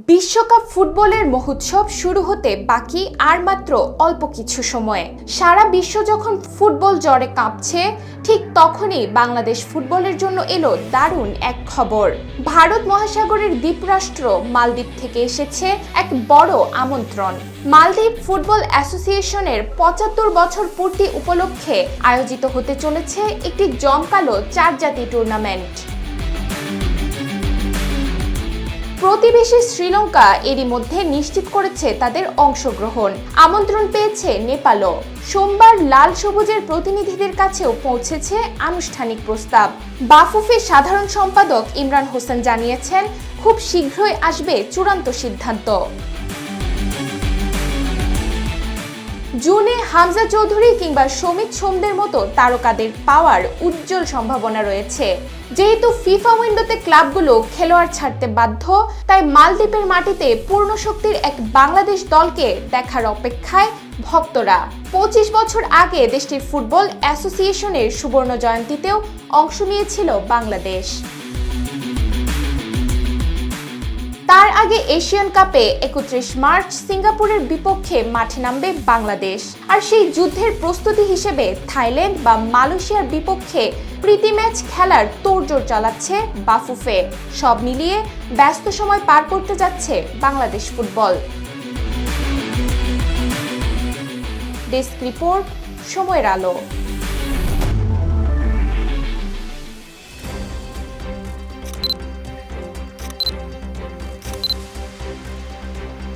বিশ্বকাপ ফুটবলের মহোৎসব শুরু হতে বাকি আর মাত্র অল্প কিছু সময়। সারা বিশ্ব যখন ফুটবল জ্বরে কাঁপছে, ঠিক তখনই বাংলাদেশ ফুটবলের জন্য এলো দারুণ এক খবর। ভারত মহাসাগরের দ্বীপরাষ্ট্র মালদ্বীপ থেকে এসেছে এক বড় আমন্ত্রণ। মালদ্বীপ ফুটবল অ্যাসোসিয়েশনের ৭৫ বছর পূর্তি উপলক্ষে আয়োজিত হতে চলেছে একটি জমকালো ৪ জাতি টুর্নামেন্ট। প্রতিবেশী শ্রীলঙ্কা এরই মধ্যে নিশ্চিত করেছে তাদের অংশগ্রহণ। আমন্ত্রণ পেয়েছে নেপালও। সোমবার লাল সবুজের প্রতিনিধিদের কাছেও পৌঁছেছে আনুষ্ঠানিক প্রস্তাব। বাফুফের সাধারণ সম্পাদক ইমরান হোসেন জানিয়েছেন, খুব শীঘ্রই আসবে চূড়ান্ত সিদ্ধান্ত। জুনে হামজা চৌধুরী কিংবা সমিত সোমদের মতো তারকাদের পাওয়ার উজ্জ্বল সম্ভাবনা রয়েছে। যেহেতু ফিফা উইন্ডোতে ক্লাবগুলো খেলোয়াড় ছাড়তে বাধ্য, তাই মালদ্বীপের মাটিতে পূর্ণ শক্তির এক বাংলাদেশ দলকে দেখার অপেক্ষায় ভক্তরা। ২৫ বছর আগে দেশটির ফুটবল অ্যাসোসিয়েশনের সুবর্ণ জয়ন্তীতেও অংশ নিয়েছিল বাংলাদেশ। তার আগে এশিয়ান কাপে ৩১ মার্চ সিঙ্গাপুরের বিপক্ষে মাঠে নামবে বাংলাদেশ। আর সেই যুদ্ধের প্রস্তুতি হিসেবে থাইল্যান্ড বা মালয়েশিয়ার বিপক্ষে প্রীতি ম্যাচ খেলার তোড়জোড় চালাচ্ছে বাফুফে। সব মিলিয়ে ব্যস্ত সময় পার করতে যাচ্ছে বাংলাদেশ ফুটবল। ডেস্ক রিপোর্ট, সময়ের আলো।